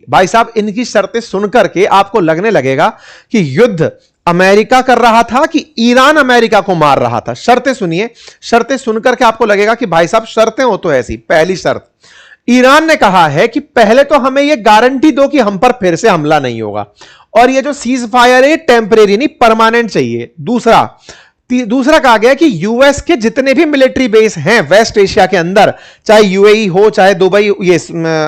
भाई साहब इनकी शर्तें सुनकर के आपको लगने लगेगा कि युद्ध अमेरिका कर रहा था कि ईरान अमेरिका को मार रहा था। शर्तें सुनिए, शर्तें सुनकर के आपको लगेगा कि भाई साहब शर्तें हो तो ऐसी। पहली शर्त, ईरान ने कहा है कि पहले तो हमें यह गारंटी दो कि हम पर फिर से हमला नहीं होगा, और ये जो सीज फायर है टेम्परेरी नहीं परमानेंट चाहिए। दूसरा कहा गया कि यूएस के जितने भी मिलिट्री बेस हैं वेस्ट एशिया के अंदर, चाहे यूएई हो, चाहे दुबई, ये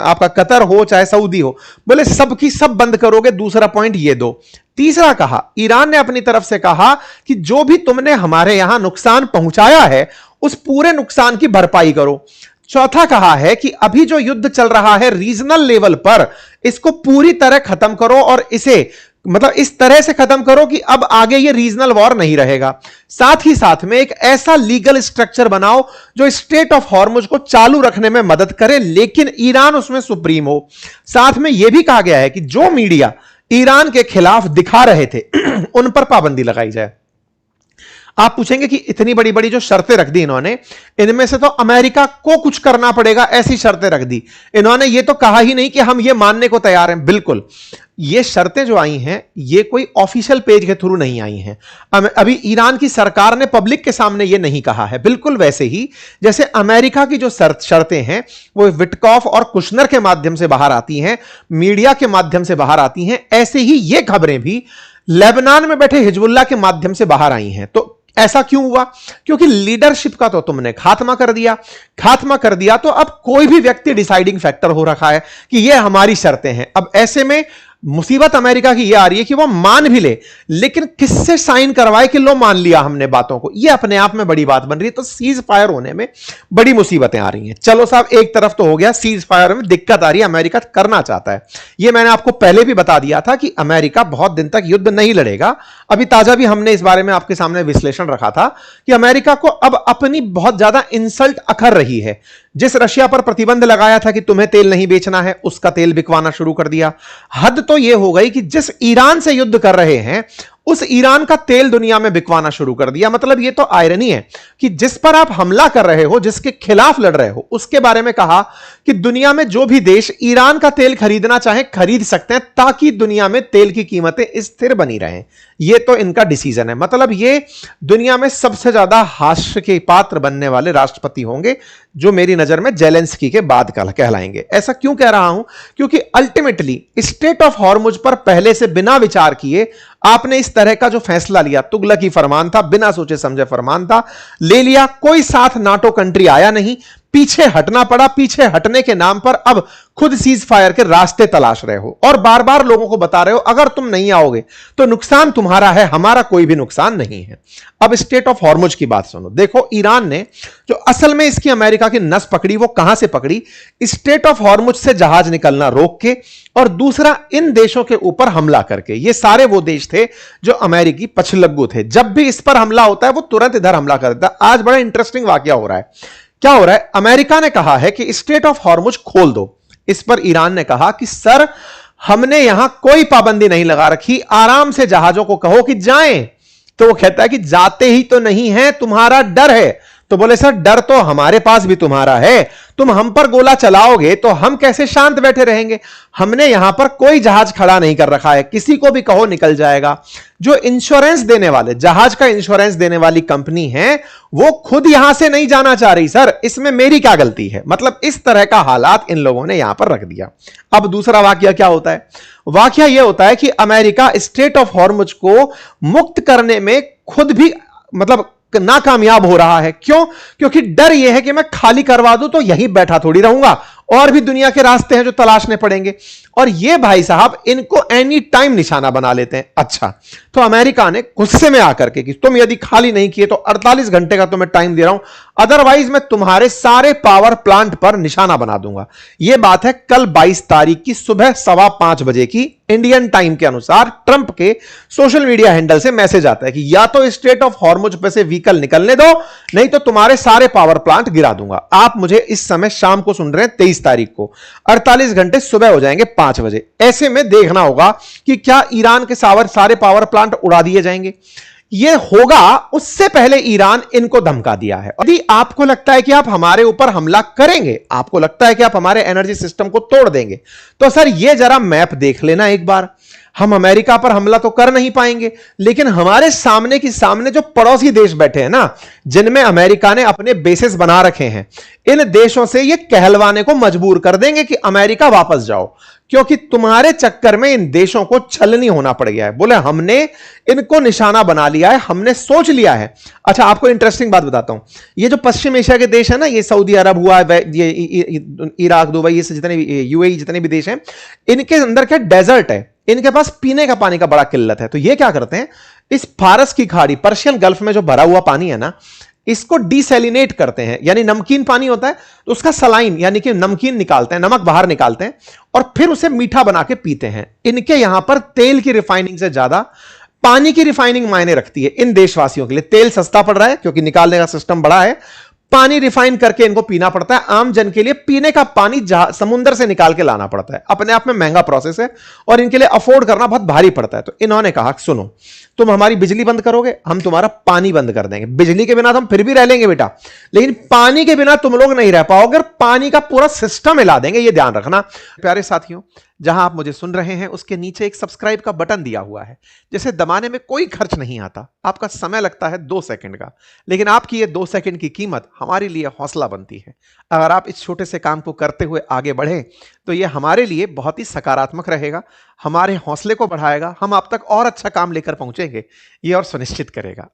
आपका कतर हो, चाहे सऊदी हो, बोले सबकी सब बंद करोगे। दूसरा पॉइंट ये दो। तीसरा कहा, ईरान ने अपनी तरफ से कहा कि जो भी तुमने हमारे यहां नुकसान पहुंचाया है उस पूरे नुकसान की भरपाई करो। चौथा कहा है कि अभी जो युद्ध चल रहा है रीजनल लेवल पर, इसको पूरी तरह खत्म करो, और इसे मतलब इस तरह से खत्म करो कि अब आगे ये रीजनल वॉर नहीं रहेगा। साथ ही साथ में एक ऐसा लीगल स्ट्रक्चर बनाओ जो स्टेट ऑफ हॉर्मुज को चालू रखने में मदद करे, लेकिन ईरान उसमें सुप्रीम हो। साथ में यह भी कहा गया है कि जो मीडिया ईरान के खिलाफ दिखा रहे थे उन पर पाबंदी लगाई जाए। आप पूछेंगे कि इतनी बड़ी बड़ी जो शर्तें रख दी इन्होंने, इनमें से तो अमेरिका को कुछ करना पड़ेगा ऐसी शर्तें रख दी इन्होंने। ये तो कहा ही नहीं कि हम ये मानने को तैयार हैं। बिल्कुल, ये शर्तें जो आई हैं ये कोई ऑफिशियल पेज के थ्रू नहीं आई हैं। अभी ईरान की सरकार ने पब्लिक के सामने ये नहीं कहा है। बिल्कुल वैसे ही जैसे अमेरिका की जो शर्तें हैं वो विटकॉफ और कुशनर के माध्यम से बाहर आती हैं, मीडिया के माध्यम से बाहर आती हैं, ऐसे ही ये खबरें भी लेबनान में बैठे हिजबुल्लाह के माध्यम से बाहर आई हैं। तो ऐसा क्यों हुआ? क्योंकि लीडरशिप का तो तुमने खात्मा कर दिया, तो अब कोई भी व्यक्ति डिसाइडिंग फैक्टर हो रखा है कि ये हमारी शर्तें हैं। अब ऐसे में मुसीबत अमेरिका की ये आ रही है कि वो मान भी ले, लेकिन किससे साइन करवाए कि लो मान लिया हमने बातों को, ये अपने आप में बड़ी बात बन रही है। तो सीज फायर होने में बड़ी मुसीबतें आ रही हैं। चलो साहब, एक तरफ तो हो गया सीज फायर में दिक्कत आ रही है, अमेरिका करना चाहता है। ये मैंने आपको पहले भी बता दिया था कि अमेरिका बहुत दिन तक युद्ध नहीं लड़ेगा। अभी ताजा भी हमने इस बारे में आपके सामने विश्लेषण रखा था कि अमेरिका को अब अपनी बहुत ज्यादा इंसल्ट अखर रही है। जिस रशिया पर प्रतिबंध लगाया था कि तुम्हें तेल नहीं बेचना है, उसका तेल बिकवाना शुरू कर दिया। हद तो यह हो गई कि जिस ईरान से युद्ध कर रहे हैं उस ईरान का तेल दुनिया में बिकवाना शुरू कर दिया। मतलब यह तो आयरनी है कि जिस पर आप हमला कर रहे हो, जिसके खिलाफ लड़ रहे हो, उसके बारे में कहा कि दुनिया में जो भी देश ईरान का तेल खरीदना चाहे खरीद सकते हैं, ताकि दुनिया में तेल की कीमतें स्थिर बनी रहें। यह तो इनका डिसीजन है। मतलब ये दुनिया में सबसे ज्यादा हास्य के पात्र बनने वाले राष्ट्रपति होंगे, जो मेरी नजर में जेलेंस्की के बाद कहलाएंगे। ऐसा क्यों कह रहा हूं? क्योंकि अल्टीमेटली स्टेट ऑफ हॉर्मुज पर पहले से बिना विचार किए आपने इस तरह का जो फैसला लिया, तुगलकी फरमान था, बिना सोचे समझे फरमान था, ले लिया। कोई साथ नाटो कंट्री आया नहीं, पीछे हटना पड़ा। पीछे हटने के नाम पर अब खुद सीज फायर के रास्ते तलाश रहे हो और बार बार लोगों को बता रहे हो अगर तुम नहीं आओगे तो नुकसान तुम्हारा है, हमारा कोई भी नुकसान नहीं है। अब स्टेट ऑफ हॉर्मुज की बात सुनो। देखो, ईरान ने जो असल में इसकी अमेरिका की नस पकड़ी, वो कहां से पकड़ी? स्टेट ऑफ हॉर्मुज से जहाज निकलना रोक के, और दूसरा इन देशों के ऊपर हमला करके। ये सारे वो देश थे जो अमेरिकी पछलग्गू थे। जब भी इस पर हमला होता है वो तुरंत इधर हमला कर देता है। आज बड़ा इंटरेस्टिंग वाकया हो रहा है। क्या हो रहा है? अमेरिका ने कहा है कि स्टेट ऑफ हॉर्मुज खोल दो। इस पर ईरान ने कहा कि सर, हमने यहां कोई पाबंदी नहीं लगा रखी, आराम से जहाजों को कहो कि जाएं। तो वो कहता है कि जाते ही तो नहीं है, तुम्हारा डर है। तो बोले सर, डर तो हमारे पास भी तुम्हारा है, तुम हम पर गोला चलाओगे तो हम कैसे शांत बैठे रहेंगे? हमने यहां पर कोई जहाज खड़ा नहीं कर रखा है, किसी को भी कहो निकल जाएगा। जो इंश्योरेंस देने वाले, जहाज का इंश्योरेंस देने वाली कंपनी है, वो खुद यहां से नहीं जाना चाह रही। सर, इसमें मेरी क्या गलती है? मतलब इस तरह का हालात इन लोगों ने यहां पर रख दिया। अब दूसरा वाकया क्या होता है? वाकया यह होता है कि अमेरिका स्टेट ऑफ हॉर्मुज को मुक्त करने में खुद भी मतलब नाकामयाब हो रहा है। क्यों? क्योंकि डर यह है कि मैं खाली करवा दूं तो यहीं बैठा थोड़ी रहूंगा, और भी दुनिया के रास्ते हैं जो तलाशने पड़ेंगे। और ये भाई साहब इनको एनी टाइम निशाना बना लेते हैं। अच्छा, तो अमेरिका ने गुस्से में आकर के कि तुम यदि खाली नहीं किए तो 48 घंटे का तुम्हें टाइम दे रहा हूं, अदरवाइज मैं तुम्हारे सारे पावर प्लांट पर निशाना बना दूंगा। यह बात है कल 22 तारीख की सुबह 5:15 बजे की इंडियन टाइम के अनुसार ट्रंप के सोशल मीडिया हैंडल से मैसेज आता है कि या तो स्टेट ऑफ हॉर्मुज पे से व्हीकल निकलने दो, नहीं तो तुम्हारे सारे पावर प्लांट गिरा दूंगा। आप मुझे इस समय शाम को सुन रहे हैं 23 तारीख को, 48 घंटे सुबह हो जाएंगे 5 बजे। ऐसे में देखना होगा कि क्या ईरान के सारे पावर प्लांट उड़ा दिए जाएंगे, ये होगा उससे पहले ईरान इनको धमका दिया है। यदि आपको लगता है कि आप हमारे ऊपर हमला करेंगे, आपको लगता है कि आप हमारे एनर्जी सिस्टम को तोड़ देंगे, तो सर ये जरा मैप देख लेना एक बार। हम अमेरिका पर हमला तो कर नहीं पाएंगे, लेकिन हमारे सामने की सामने जो पड़ोसी देश बैठे हैं ना, जिनमें अमेरिका ने अपने बेसिस बना रखे हैं, इन देशों से ये कहलवाने को मजबूर कर देंगे कि अमेरिका वापस जाओ, क्योंकि तुम्हारे चक्कर में इन देशों को छलनी होना पड़ गया है। बोले हमने इनको निशाना बना लिया है, हमने सोच लिया है। अच्छा, आपको इंटरेस्टिंग बात बताता हूं। ये जो पश्चिम एशिया के देश है ना, ये सऊदी अरब हुआ, ये इराक, दुबई, ये जितने भी यूएई जितने भी देश हैं, इनके अंदर क्या डेजर्ट है, इनके पास पीने का पानी का बड़ा किल्लत है। तो ये क्या करते हैं, इस फारस की खाड़ी, पर्शियन गल्फ में जो भरा हुआ पानी है ना, इसको डिसैलिनेट करते हैं, यानी नमकीन पानी होता है तो उसका सलाइन यानी कि नमकीन निकालते हैं, नमक बाहर निकालते हैं और फिर उसे मीठा बना के पीते हैं। इनके यहां पर तेल की रिफाइनिंग से ज्यादा पानी की रिफाइनिंग मायने रखती है इन देशवासियों के लिए। तेल सस्ता पड़ रहा है क्योंकि निकालने का सिस्टम बड़ा है, पानी रिफाइन करके इनको पीना पड़ता है। आम जन के लिए पीने का पानी समुद्र से निकाल के लाना पड़ता है, अपने आप में महंगा प्रोसेस है और इनके लिए अफोर्ड करना बहुत भारी पड़ता है। तो इन्होंने कहा सुनो, तुम हमारी बिजली बंद करोगे, हम तुम्हारा पानी बंद कर देंगे। बिजली के बिना तो हम फिर भी रह लेंगे बेटा, लेकिन पानी के बिना तुम लोग नहीं रह पाओगे, पानी का पूरा सिस्टम हिला देंगे, ये ध्यान रखना। प्यारे साथियों, जहां आप मुझे सुन रहे हैं उसके नीचे एक सब्सक्राइब का बटन दिया हुआ है, जिसे दबाने में कोई खर्च नहीं आता। आपका समय लगता है 2 सेकंड का, लेकिन आपकी ये 2 सेकंड की कीमत हमारे लिए हौसला बनती है। अगर आप इस छोटे से काम को करते हुए आगे बढ़े तो ये हमारे लिए बहुत ही सकारात्मक रहेगा, हमारे हौसले को बढ़ाएगा, हम आप तक और अच्छा काम लेकर पहुंचेंगे, ये और सुनिश्चित करेगा।